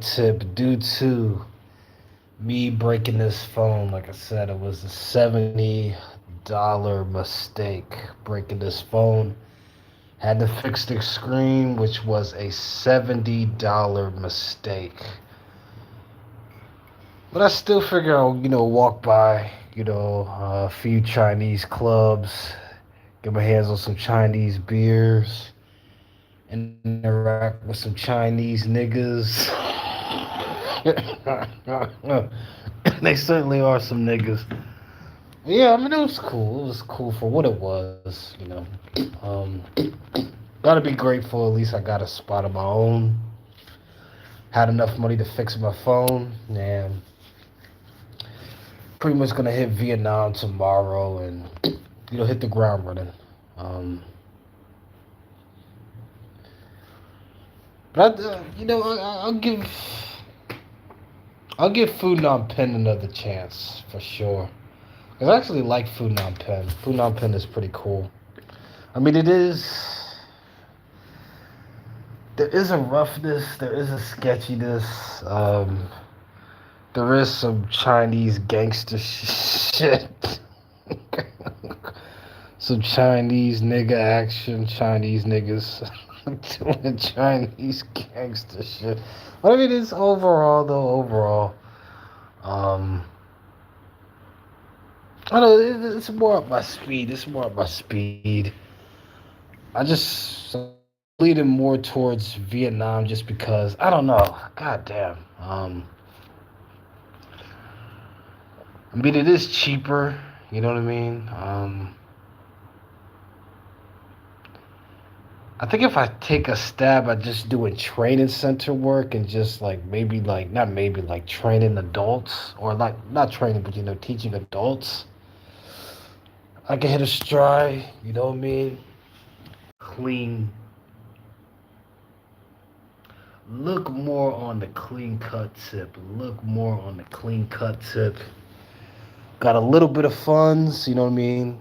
tip due to me breaking this phone. Like I said, it was a $70 mistake breaking this phone. Had to fix the screen, which was a $70 mistake. But I still figure I'll, walk by, a few Chinese clubs, get my hands on some Chinese beers, interact with some Chinese niggas. They certainly are some niggas. Yeah, I mean, it was cool. It was cool for what it was. Um, Gotta be grateful. At least I got a spot of my own. Had enough money to fix my phone, and pretty much gonna hit Vietnam tomorrow, and hit the ground running. Um, but I'll give Phnom Penh another chance for sure. 'Cause I actually like Phnom Penh. Phnom Penh is pretty cool. I mean, there is a roughness, there is a sketchiness, there is some Chinese gangster shit. Some Chinese nigga action, Chinese niggas doing Chinese gangster shit. But I mean, it's overall though. Um, I don't know. It's more up my speed. It's more up my speed. I'm leaning more towards Vietnam just because I don't know. God damn. I mean, it is cheaper. You know what I mean? I think if I take a stab at just doing training center work and just like maybe like not maybe like training adults or like not training but teaching adults, I can hit a stride. You know what I mean? Clean. Look more on the clean cut tip. Look more on the clean cut tip. Got a little bit of funds. You know what I mean?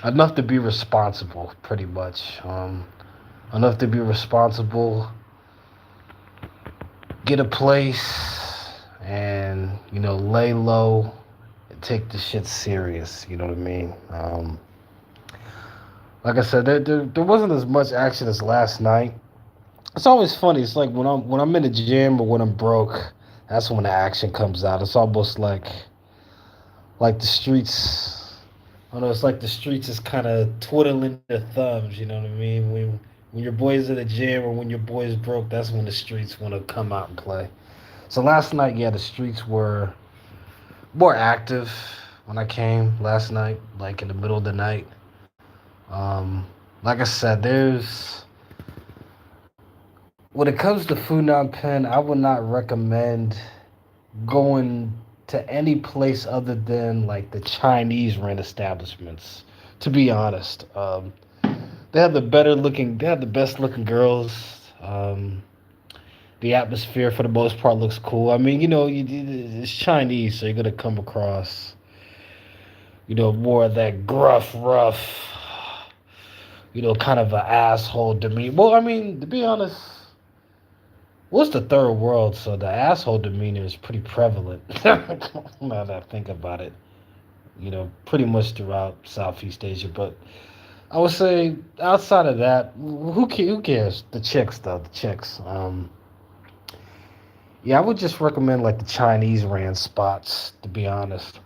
Enough to be responsible, pretty much. Enough to be responsible, get a place, and lay low and take the shit serious. You know what I mean? Like I said, there wasn't as much action as last night. It's always funny. It's like when I'm in the gym or when I'm broke, that's when the action comes out. It's almost like the streets. I don't know. It's like the streets is kind of twiddling their thumbs. You know what I mean? When your boys in the gym or when your boys broke, that's when the streets want to come out and play. So last night, yeah, the streets were more active when I came last night, like in the middle of the night. Like I said, when it comes to Phnom Penh, I would not recommend going to any place other than like the Chinese rent establishments. To be honest, they have the best looking girls. The atmosphere for the most part looks cool. I mean, it's Chinese, so you're gonna come across, more of that gruff, rough, kind of an asshole demeanor. Well, I mean, to be honest, what's the third world? So the asshole demeanor is pretty prevalent. Now that I think about it, pretty much throughout Southeast Asia. But I would say outside of that, who cares? The chicks, though, the chicks. Yeah, I would just recommend like the Chinese ran spots. To be honest,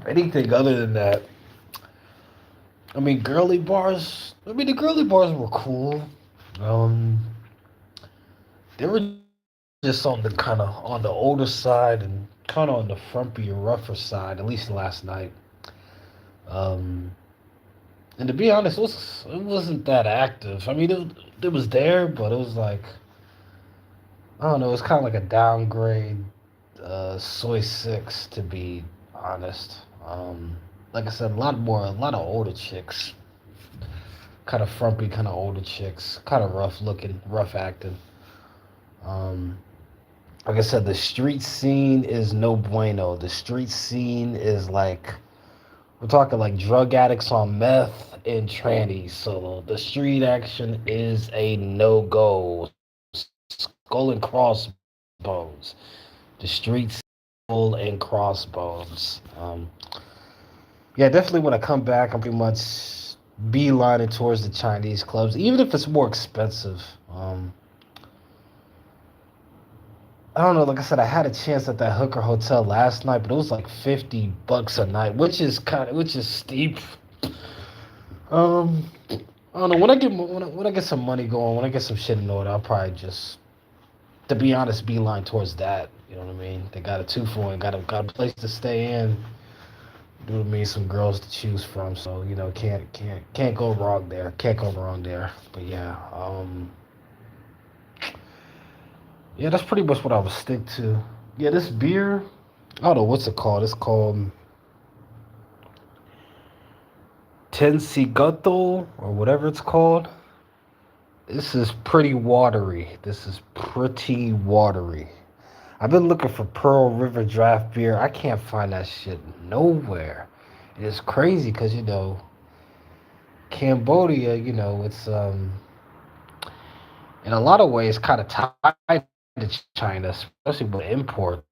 anything other than that, I mean, girly bars. I mean, the girly bars were cool. Um, they were just on the older side and kind of on the frumpier, rougher side. At least last night. Um, and to be honest, it wasn't that active. I mean, it was there, but it was like I don't know. It was kind of like a downgrade, soy six to be honest. Like I said, a lot of older chicks, kind of frumpy, kind of older chicks, kind of rough looking, rough acting. Um, like I said, the street scene is no bueno. The street scene is like we're talking like drug addicts on meth in trannies, so the street action is a no go. Skull and crossbones. The streets, skull and crossbones. Yeah, definitely when I come back, I'm pretty much beelining towards the Chinese clubs, even if it's more expensive. I don't know. Like I said, I had a chance at that hooker hotel last night, but it was like $50 a night, which is steep. Um, I don't know. When I get some money going, when I get some shit in order, I'll probably just, to be honest, beeline towards that. You know what I mean? They got a two for one, got a place to stay in. Do what I mean? Some girls to choose from, so can't go wrong there. Can't go wrong there. But yeah, yeah, that's pretty much what I would stick to. Yeah, this beer, I don't know what's it called. It's called Tensigato or whatever it's called. This is pretty watery. This is pretty watery. I've been looking for Pearl River draft beer. I can't find that shit nowhere. And it's crazy because Cambodia, it's in a lot of ways kind of tied to China, especially with imports.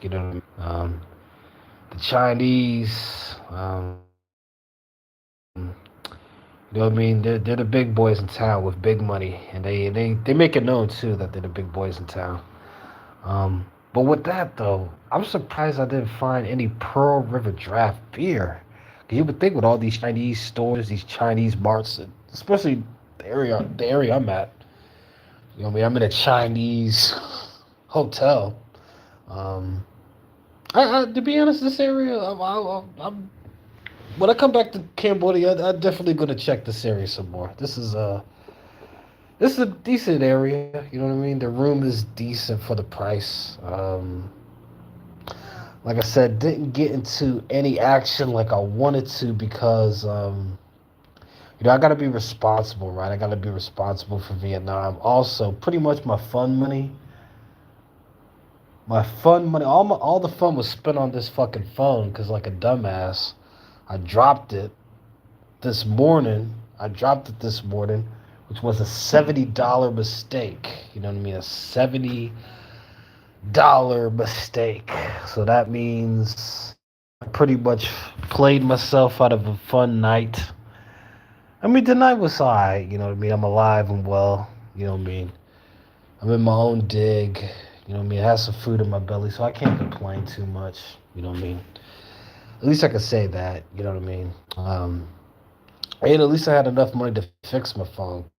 You know, the Chinese, you know what I mean? They're the big boys in town with big money, and they make it known too that they're the big boys in town. But with that though, I'm surprised I didn't find any Pearl River draft beer. 'Cause you would think with all these Chinese stores, these Chinese marts, especially the area I'm at. You know what I mean? I'm in a Chinese hotel. Um, to be honest, this area, I'm when I come back to Cambodia, I'm definitely gonna check this area some more. This is a decent area. You know what I mean? The room is decent for the price. Like I said, didn't get into any action like I wanted to because I got to be responsible, right? I got to be responsible for Vietnam. Also, pretty much my fun money, all the fun was spent on this fucking phone because like a dumbass, I dropped it this morning. I dropped it this morning, which was a $70 mistake. You know what I mean? A $70 mistake. So that means I pretty much played myself out of a fun night. I mean, the night was alright. You know what I mean? I'm alive and well. You know what I mean? I'm in my own dig. You know what I mean? I have some food in my belly, so I can't complain too much. You know what I mean? At least I can say that. You know what I mean? And at least I had enough money to fix my phone.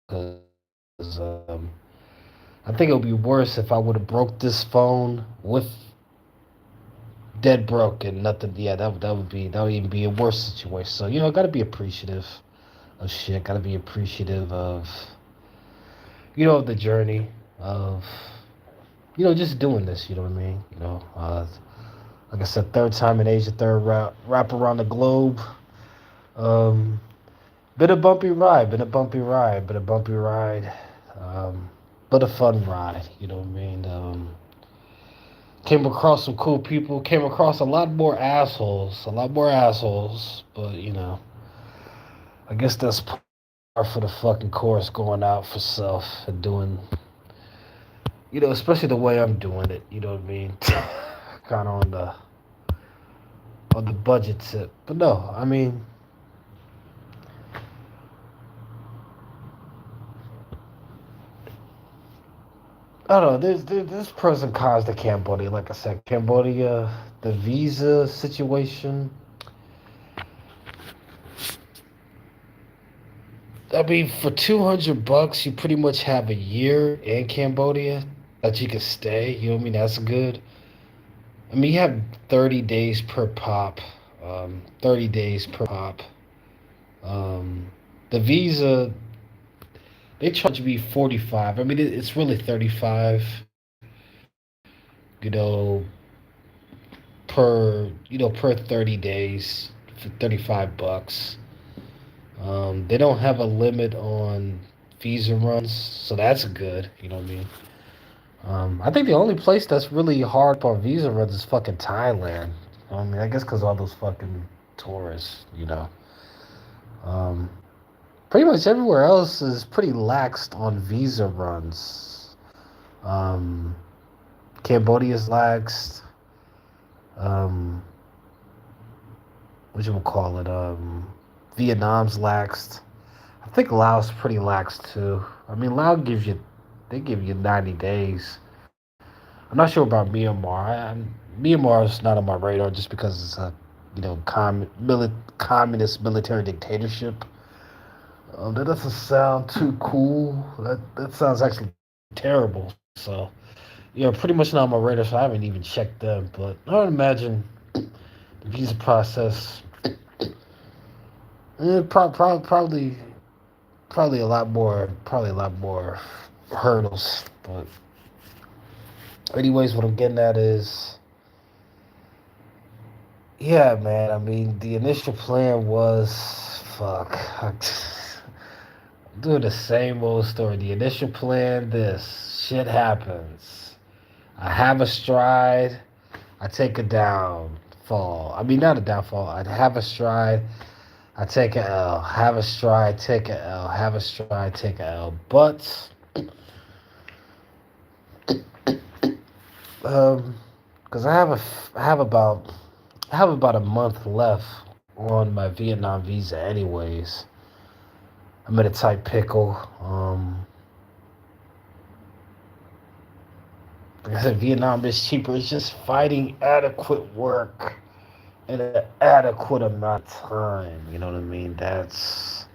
Because I think it would be worse if I would have broke this phone with dead broke and nothing. Yeah, that would even be a worse situation. So gotta be appreciative of shit. Gotta be appreciative of the journey of just doing this. You know what I mean? Like I said, third time in Asia, third wrap around the globe. Um, been a bumpy ride. Been a bumpy ride. Been a bumpy ride. But a fun ride. You know what I mean? Came across some cool people. Came across a lot more assholes. A lot more assholes. But I guess that's par for the fucking course. Going out for self and doing, especially the way I'm doing it. You know what I mean? Kind of on the budget tip. But no, I mean, I don't know. There's pros and cons to Cambodia. Like I said, Cambodia, the visa situation. I mean, for $200, you pretty much have a year in Cambodia that you can stay. You know what I mean? That's good. I mean, you have 30 days per pop. 30 days per pop. The visa, they charge me 45. I mean, it's really 35. You know, per 30 days for $35. They don't have a limit on visa runs, so that's good. You know what I mean? I think the only place that's really hard on visa runs is fucking Thailand. I mean, I guess because all those fucking tourists. Um, Pretty much everywhere else is pretty laxed on visa runs. Um, Cambodia's laxed. Um, what you would call it? Vietnam's laxed. I think Laos pretty lax too. I mean, Laos gives you, they give you 90 days. I'm not sure about Myanmar. Myanmar is not on my radar just because it's a, communist military dictatorship. That doesn't sound too cool. That sounds actually terrible. So yeah, pretty much not on my radar. So I haven't even checked them. But I would imagine the visa process, probably probably a lot more hurdles. But anyways, what I'm getting at is, yeah, man. I mean, the initial plan was fuck. Doing the same old story. The initial plan, this shit happens. I have a stride. I take a downfall. I mean, not a downfall. I have a stride. I take a L. Have a stride. Take a L. Have a stride. Take a L. But because I have about a month left on my Vietnam visa, anyways. I'm in a tight pickle. Like I said, Vietnam is cheaper. It's just fighting adequate work in an adequate amount of time. You know what I mean? That's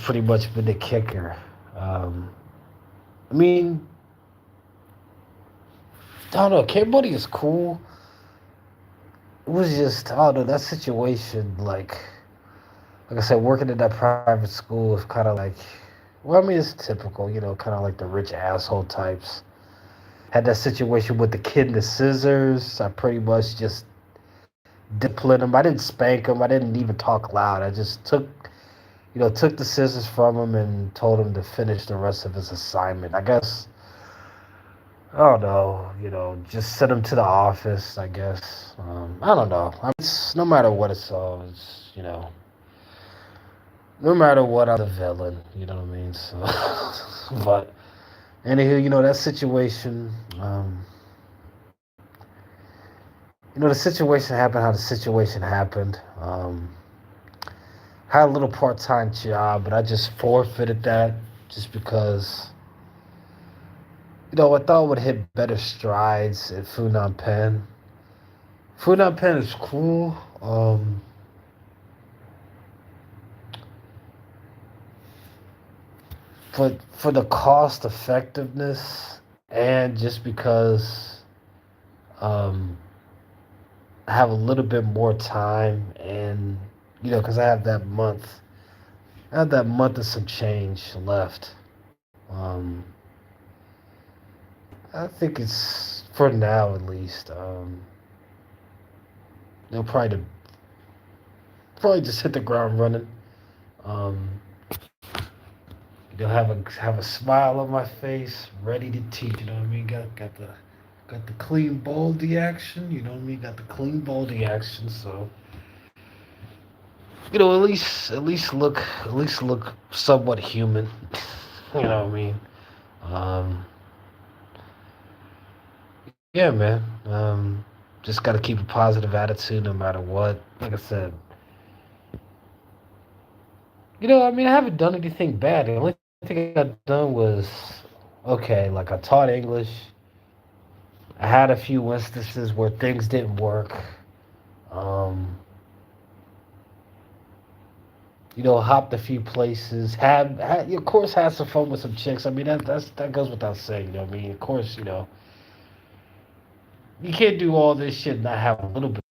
pretty much been the kicker. Um, I mean, I don't know. Cambodia is cool. It was just, I don't know, that situation. Like I said, working in that private school is kind of like, well, I mean, it's typical. Kind of like the rich asshole types. Had that situation with the kid and the scissors. I pretty much just disciplined him. I didn't spank him. I didn't even talk loud. I just took the scissors from him and told him to finish the rest of his assignment. I guess, I don't know, just send him to the office, I guess. I don't know. No matter what it's, no matter what, I'm the villain, you know what I mean? So, but, anywho, that situation, the situation happened how the situation happened. Had a little part-time job, but I just forfeited that just because, I thought I would hit better strides at Phnom Penh. Phnom Penh is cool. For the cost effectiveness and just because I have a little bit more time and because I have that month and some change left. Um, I think it's for now at least. They'll probably just hit the ground running. Um, they'll have a smile on my face, ready to teach. You know what I mean? Got the clean baldy action. You know what I mean? Got the clean baldy action. So at least look somewhat human. You know what I mean? Um, yeah, man. Just got to keep a positive attitude no matter what. Like I said, I mean, I haven't done anything bad. The only thing I've done was, okay, like I taught English. I had a few instances where things didn't work. Um, hopped a few places. Of course, had some fun with some chicks. I mean, that goes without saying. You know what I mean? Of course, you can't do all this shit and not have a little bit